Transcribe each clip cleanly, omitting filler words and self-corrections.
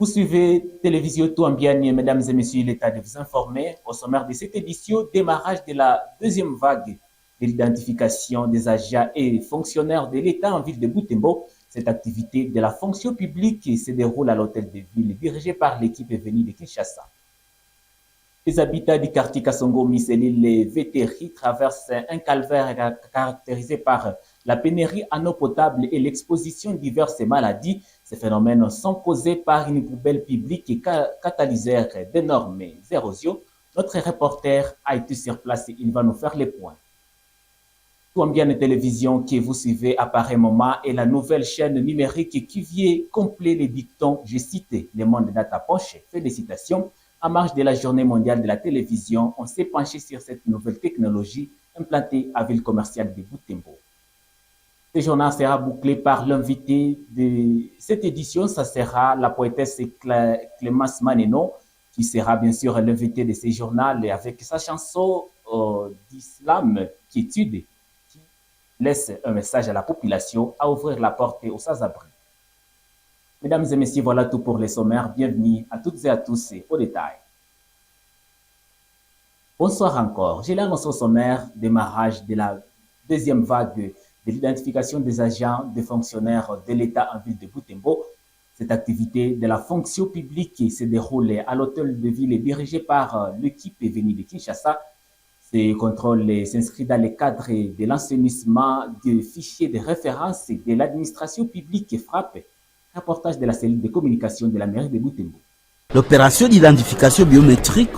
Vous suivez Télévision Touambiani, mesdames et messieurs, l'État de vous informer. Au sommaire de cette édition, démarrage de la deuxième vague de l'identification des agents et fonctionnaires de l'État en ville de Butembo. Cette activité de la fonction publique se déroule à l'hôtel de ville dirigé par l'équipe venue de Kinshasa. Les habitants du quartier Kasongomi, c'est l'île Vétéry, traversent un calvaire caractérisé par la pénurie en eau potable et l'exposition de diverses maladies. Ces phénomènes sont causés par une poubelle publique et catalyseur d'énormes érosions. Notre reporter a été sur place et il va nous faire les points. Touambiani Télévision que vous suivez apparemment est la nouvelle chaîne numérique qui vient compléter les dictons, je cite, le monde dans ta poche. Félicitations. En marge de la journée mondiale de la télévision, on s'est penché sur cette nouvelle technologie implantée à ville commerciale de Butembo. Ce journal sera bouclé par l'invité de cette édition, ça sera la poétesse Clémence Maneno, qui sera bien sûr l'invité de ce journal avec sa chanson d'Islam qui étude, qui laisse un message à la population à ouvrir la porte aux sans-abri. Mesdames et messieurs, voilà tout pour les sommaires. Bienvenue à toutes et à tous au détail. Bonsoir encore. J'ai l'annonce au sommaire, démarrage de la deuxième vague de l'identification des agents, des fonctionnaires de l'État en ville de Butembo. Cette activité de la fonction publique se déroule à l'hôtel de ville dirigé par l'équipe venue de Kinshasa. Ce contrôle s'inscrit dans le cadre de l'enseignement des fichiers de référence de l'administration publique FRAP. Reportage de la cellule de communication de la mairie de Butembo. L'opération d'identification biométrique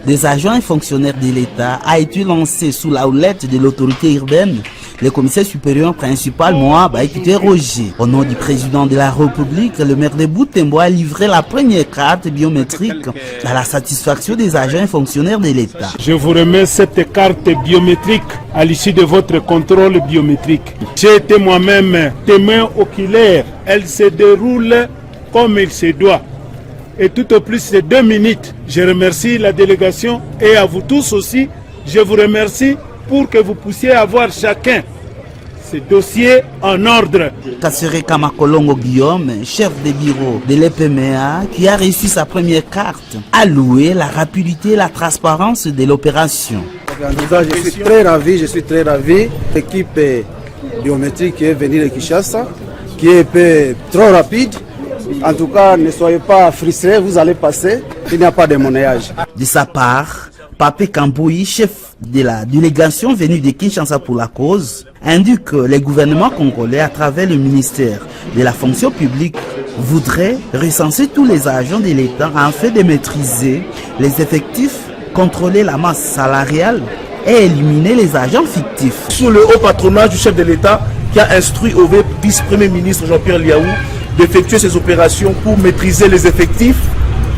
des agents et fonctionnaires de l'État a été lancée sous la houlette de l'autorité urbaine. Le commissaire supérieur principal, Moab, a été Roger. Au nom du président de la République, le maire de Butembo a livré la première carte biométrique à la satisfaction des agents et fonctionnaires de l'État. Je vous remets cette carte biométrique à l'issue de votre contrôle biométrique. J'ai été moi-même témoin oculaire. Elle se déroule comme il se doit. Et tout au plus, c'est 2 minutes. Je remercie la délégation et à vous tous aussi. Je vous remercie pour que vous puissiez avoir chacun ces dossiers en ordre. Kassere Kamakolongo Guillaume, chef de bureau de l'EPMA, qui a reçu sa première carte, a loué la rapidité et la transparence de l'opération. Je suis très ravi. L'équipe biométrique qui est venue de Kinshasa, qui est trop rapide. En tout cas, ne soyez pas frustrés, vous allez passer, il n'y a pas de monnayage. De sa part, Papé Kamboui, chef de la délégation venue de Kinshasa pour la cause, indique que le gouvernement congolais, à travers le ministère de la fonction publique, voudrait recenser tous les agents de l'État afin de maîtriser les effectifs, contrôler la masse salariale et éliminer les agents fictifs. Sous le haut patronage du chef de l'État qui a instruit au vice-premier ministre Jean-Pierre Liaou d'effectuer ces opérations pour maîtriser les effectifs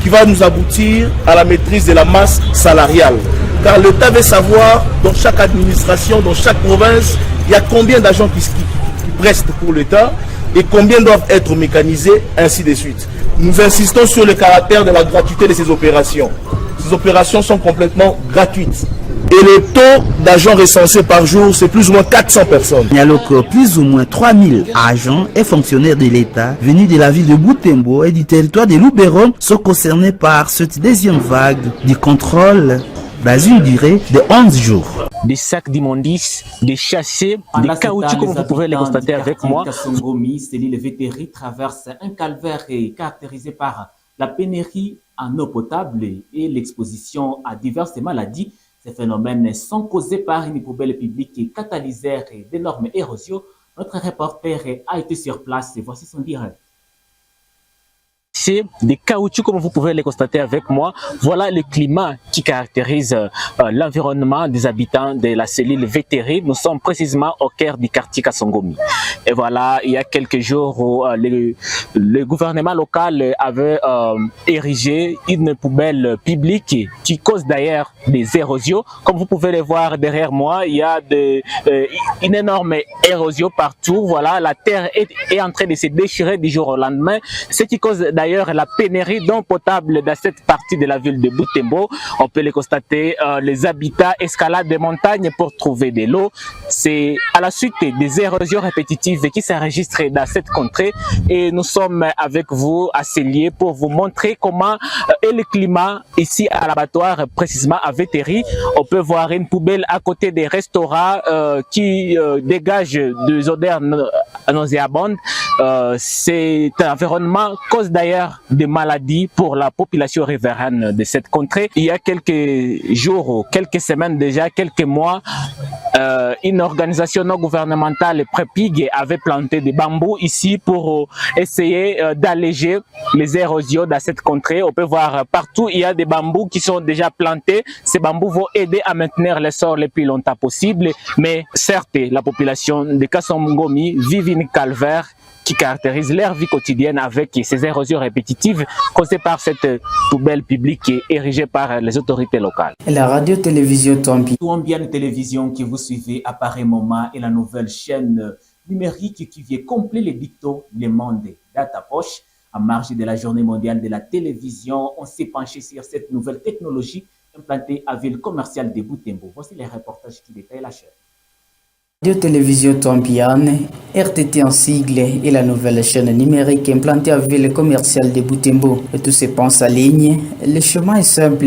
qui va nous aboutir à la maîtrise de la masse salariale. Car l'État veut savoir dans chaque administration, dans chaque province, il y a combien d'agents qui prestent pour l'État et combien doivent être mécanisés, ainsi de suite. Nous insistons sur le caractère de la gratuité de ces opérations. Ces opérations sont complètement gratuites. Et le taux d'agents recensés par jour, c'est plus ou moins 400 personnes. Il y a donc plus ou moins 3000 agents et fonctionnaires de l'État venus de la ville de Butembo et du territoire de Luberon sont concernés par cette deuxième vague du contrôle dans une durée de 11 jours. Des sacs d'immondices, des chassés, des caoutchoucs comme vous pouvez les constater avec moi. Kasongomi, c'est l'île Vétéry, traverse un calvaire caractérisé par la pénurie en eau potable et l'exposition à diverses maladies. Ces phénomènes sont causés par une poubelle publique catalyseur d'énormes érosions. Notre reporter a été sur place et voici son direct. Des caoutchoucs comme vous pouvez les constater avec moi. Voilà le climat qui caractérise l'environnement des habitants de la cellule Vétéry. Nous sommes précisément au cœur du quartier Kasongomi. Et voilà, il y a quelques jours où le gouvernement local avait érigé une poubelle publique qui cause d'ailleurs des érosions. Comme vous pouvez le voir derrière moi, il y a une énorme érosion partout. Voilà, la terre est en train de se déchirer du jour au lendemain, ce qui cause d'ailleurs la pénurie d'eau potable dans cette partie de la ville de Butembo. On peut le constater, les habitants escaladent des montagnes pour trouver de l'eau. C'est à la suite des érosions répétitives qui s'enregistrent dans cette contrée et nous sommes sommes avec vous à Célier pour vous montrer comment est le climat ici à l'abattoir, précisément à Véthéry. On peut voir une poubelle à côté des restaurants qui dégagent des odeurs nauséabondes. Cet environnement cause d'ailleurs des maladies pour la population riveraine de cette contrée. Il y a quelques jours, quelques semaines déjà, quelques mois, une organisation non gouvernementale, PREPIG, avait planté des bambous ici pour essayer d'alléger les érosions dans cette contrée. On peut voir partout, il y a des bambous qui sont déjà plantés. Ces bambous vont aider à maintenir les sols le plus longtemps possible. Mais certes, la population de Kasongomi vit une calvaire qui caractérise leur vie quotidienne avec ces érosions répétitives causées par cette poubelle publique érigée par les autorités locales. La radio-télévision Touambiane Télévision que vous suivez à pareil moment est la nouvelle chaîne numérique qui vient compléter les dictos Le Monde Data Poche. En marge de la journée mondiale de la télévision, on s'est penché sur cette nouvelle technologie implantée à ville commerciale de Butembo. Voici les reportages qui détaillent la chaîne. Radio-télévision Touambiane, RTT en sigle, est la nouvelle chaîne numérique implantée à ville commerciale de Butembo. Et tout se pense en ligne. Le chemin est simple.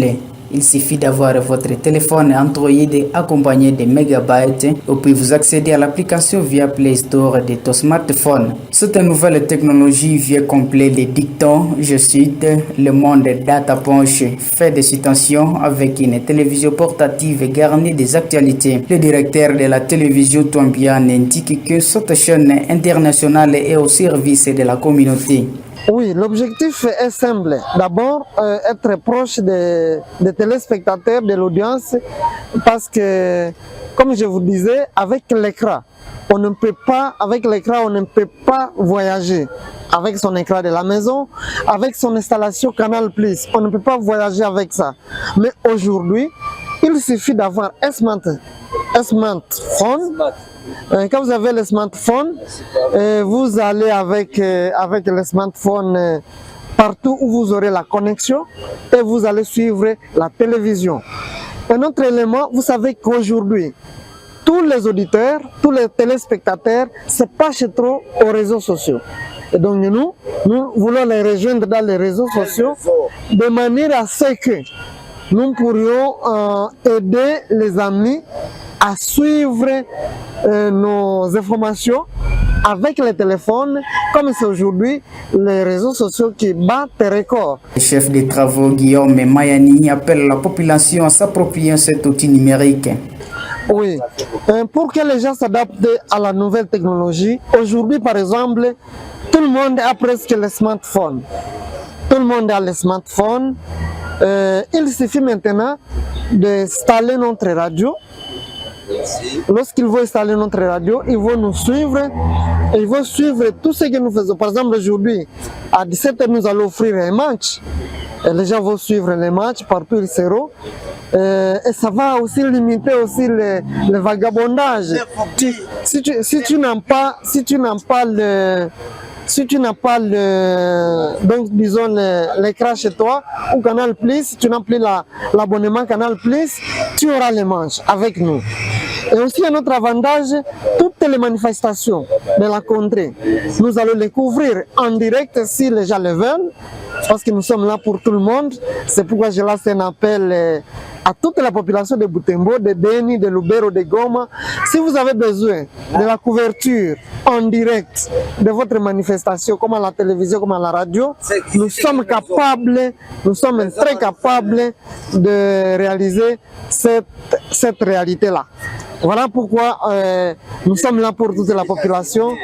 Il suffit d'avoir votre téléphone Android accompagné de mégabytes et puis vous accédez à l'application via Play Store de ton smartphone. Cette nouvelle technologie vient compléter les dictons, je cite, Le Monde Data Punch fait des citations avec une télévision portative garnie des actualités. Le directeur de la télévision Touambiane indique que cette chaîne internationale est au service de la communauté. Oui, l'objectif est simple. D'abord, être proche des téléspectateurs, de l'audience, parce que, comme je vous disais, avec l'écran, on ne peut pas voyager. Avec son écran de la maison, avec son installation Canal+, on ne peut pas voyager avec ça. Mais aujourd'hui, il suffit d'avoir un smartphone. Quand vous avez le smartphone, vous allez avec le smartphone partout où vous aurez la connexion et vous allez suivre la télévision. Un autre élément, vous savez qu'aujourd'hui, tous les auditeurs, tous les téléspectateurs se penchent trop aux réseaux sociaux. Et donc nous voulons les rejoindre dans les réseaux sociaux de manière à ce que nous pourrions aider les amis à suivre nos informations avec les téléphones, comme c'est aujourd'hui les réseaux sociaux qui battent des records. Le chef des travaux Guillaume Mayani appelle la population à s'approprier cet outil numérique. Oui, pour que les gens s'adaptent à la nouvelle technologie, aujourd'hui par exemple, tout le monde a presque le smartphone. Tout le monde a le smartphone. Il suffit maintenant d'installer notre radio. Lorsqu'ils vont installer notre radio, ils vont nous suivre et ils vont suivre tout ce que nous faisons. Par exemple, aujourd'hui, à 17h, nous allons offrir un match. Et les gens vont suivre les matchs partout ils seront. Et ça va aussi limiter aussi le vagabondage. Si tu n'as pas donc disons l'écran chez toi ou Canal+, si tu n'as plus l'abonnement Canal+, tu auras les matchs avec nous. Et aussi un autre avantage, toutes les manifestations de la contrée, nous allons les couvrir en direct si les gens le veulent, parce que nous sommes là pour tout le monde. C'est pourquoi je lance un appel à toute la population de Butembo, de Beni, de Lubero, de Goma. Si vous avez besoin de la couverture en direct de votre manifestation, comme à la télévision, comme à la radio, nous sommes très capables de réaliser cette réalité-là. Voilà pourquoi nous sommes là pour toute la population.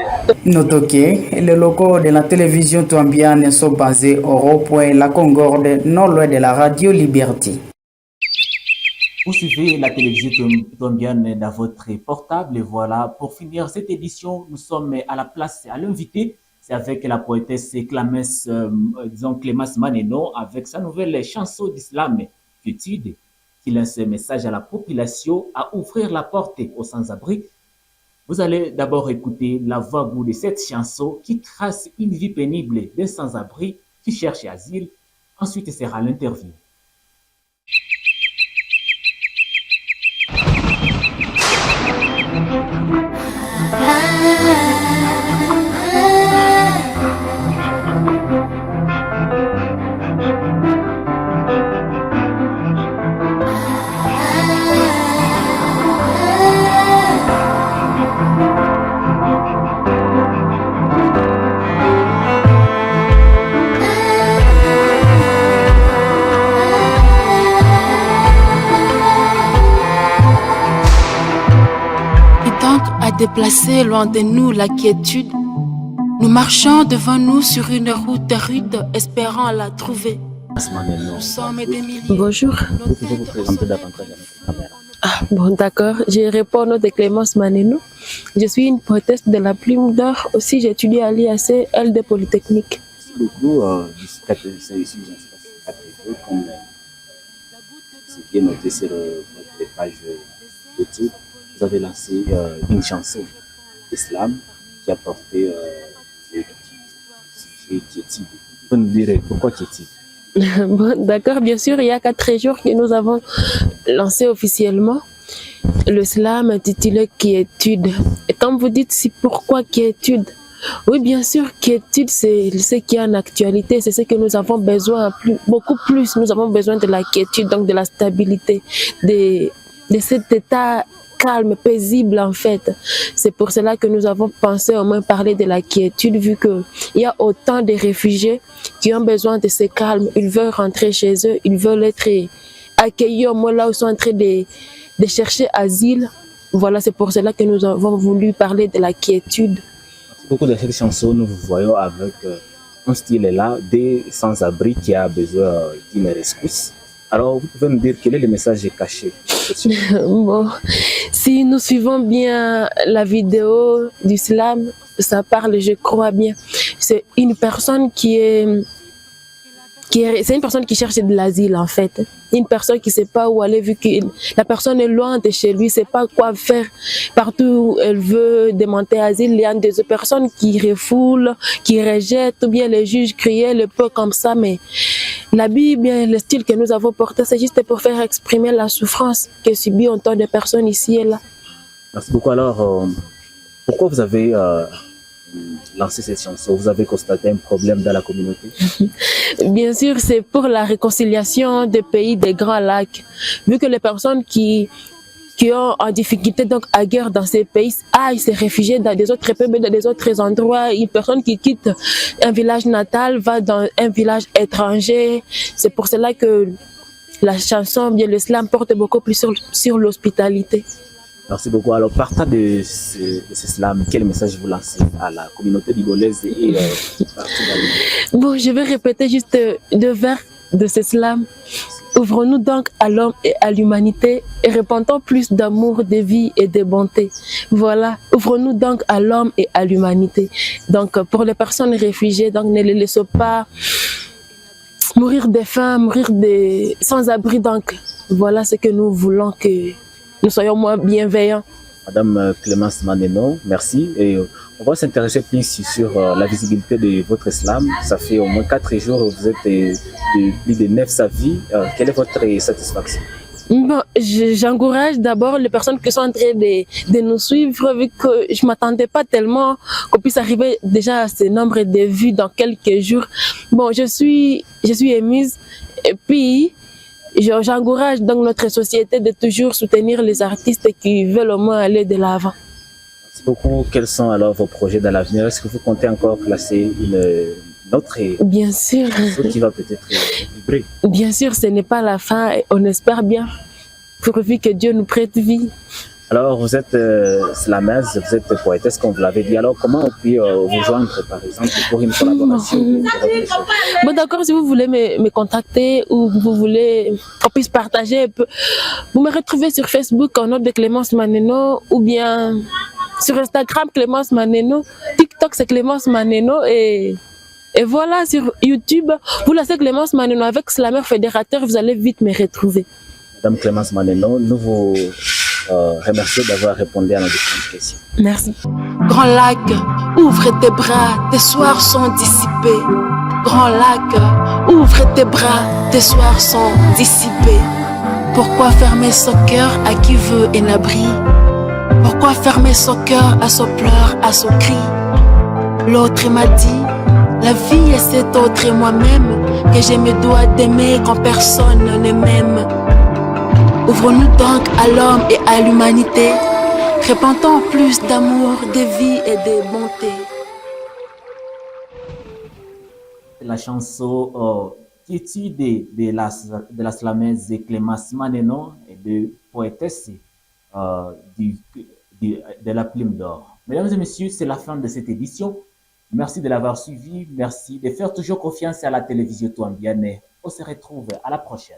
Notons que les locaux de la télévision Touambiane sont basés au rond-point La Concorde, non loin de la radio Liberté. Vous suivez la télévision Touambiane dans votre portable. Et voilà, pour finir cette édition, nous sommes à la place, à l'invité. C'est avec la poétesse Clémence Maneno, avec sa nouvelle chanson d'islam, Quiétude, qui lance un message à la population à ouvrir la porte aux sans-abri. Vous allez d'abord écouter la voix de cette chanson qui trace une vie pénible d'un sans-abri qui cherche asile. Ensuite, sera l'interview. déplacer loin de nous la quiétude. Nous marchons devant nous sur une route rude, espérant la trouver. Nous sommes des milliers. Bonjour. Vous pouvez vous présenter davantage à notre caméra. Bon, d'accord. Je réponds au nom de Clémence Maneno. Je suis une poétesse de la Plume d'Or. Aussi, j'étudie à l'IAC LD Polytechnique. Beaucoup c'est ici, comme ce qui est noté sur votre page YouTube. Vous avez lancé une chanson d'islam qui a porté le sujet quiétude. Vous pouvez nous dire pourquoi quiétude? Bon, d'accord, bien sûr, il y a 4 jours que nous avons lancé officiellement le slam intitulé Quiétude. Et comme vous dites, c'est pourquoi quiétude? Oui, bien sûr, quiétude, c'est ce qui est en actualité, c'est ce que nous avons besoin, beaucoup plus. Nous avons besoin de la quiétude, donc de la stabilité, de cet état calme, paisible en fait. C'est pour cela que nous avons pensé au moins parler de la quiétude, vu qu'il y a autant de réfugiés qui ont besoin de ce calme. Ils veulent rentrer chez eux, ils veulent être accueillis au moins là où ils sont en train de chercher asile. Voilà, c'est pour cela que nous avons voulu parler de la quiétude. Beaucoup de cette chanson, nous vous voyons avec un style là, des sans-abri qui a besoin d'une rescousse. Alors, vous pouvez nous dire quel est le message caché? Bon, si nous suivons bien la vidéo du slam, ça parle, je crois bien. C'est une personne c'est une personne qui cherche de l'asile en fait. Une personne qui ne sait pas où aller vu que la personne est loin de chez lui, ne sait pas quoi faire. Partout où elle veut demander asile, il y a des personnes qui refoulent, qui rejettent, ou bien les juges criaient le peu comme ça. Mais la Bible, le style que nous avons porté, c'est juste pour faire exprimer la souffrance que subit autant de personnes ici et là. Merci beaucoup. Alors, pourquoi vous avez lancé cette chanson? Vous avez constaté un problème dans la communauté? Bien sûr, c'est pour la réconciliation des pays des Grands Lacs. Vu que les personnes qui ont en difficulté donc à guerre dans ces pays aillent se réfugier dans des autres peuples, dans des autres endroits. Une personne qui quitte un village natal va dans un village étranger. C'est pour cela que la chanson, bien le slam, porte beaucoup plus sur l'hospitalité. Merci beaucoup. Alors, partant de ce slam, quel message vous lancez à la communauté bigolaise et partout dans le monde? Bon, je vais répéter juste 2 vers de ce slam. Ouvrons-nous donc à l'homme et à l'humanité et répandons plus d'amour, de vie et de bonté. Voilà, ouvrons-nous donc à l'homme et à l'humanité. Donc, pour les personnes réfugiées, donc ne les laissons pas mourir de faim, mourir sans-abri. Donc, voilà ce que nous voulons que nous soyons moins bienveillants. Madame Clémence Maneno, merci. Et on va s'intéresser plus sur la visibilité de votre slam. Ça fait au moins 4 jours que vous êtes de plus de 9 avis. Quelle est votre satisfaction? Bon, j'encourage d'abord les personnes qui sont en train de nous suivre, vu que je ne m'attendais pas tellement qu'on puisse arriver déjà à ce nombre de vues dans quelques jours. Bon, je suis émuse et puis j'encourage donc notre société de toujours soutenir les artistes qui veulent au moins aller de l'avant. Merci beaucoup. Quels sont alors vos projets dans l'avenir? Est-ce que vous comptez encore placer une autre Bien sûr. qui va peut-être vibrer? Bien sûr, ce n'est pas la fin et on espère bien, pourvu que Dieu nous prête vie. Alors, vous êtes slameuse, vous êtes poétesse, comme vous l'avez dit. Alors, comment on peut vous joindre, par exemple, pour une collaboration? Bon, d'accord, si vous voulez me contacter ou vous voulez qu'on puisse partager, vous me retrouvez sur Facebook au nom de Clémence Maneno ou bien sur Instagram Clémence Maneno, TikTok c'est Clémence Maneno et voilà, sur YouTube, vous laissez Clémence Maneno avec Slameur Fédérateur, vous allez vite me retrouver. Madame Clémence Maneno, nous vous remercions d'avoir répondu à nos différentes questions. Merci. Grand lac, ouvre tes bras, tes soirs sont dissipés. Grand lac, ouvre tes bras, tes soirs sont dissipés. Pourquoi fermer son cœur à qui veut un abri? Pourquoi fermer son cœur à son pleur, à son cri? L'autre m'a dit, la vie est cet autre et moi-même, que je me dois d'aimer quand personne ne m'aime. Ouvrons-nous donc à l'homme et à l'humanité, répandons plus d'amour, de vie et de bonté. La chanson Quiétude de la slameuse Clémence Maneno et de poétesse de de la Plume d'Or. Mesdames et messieurs, c'est la fin de cette édition. Merci de l'avoir suivi. Merci de faire toujours confiance à la télévision Touambiane. On se retrouve à la prochaine.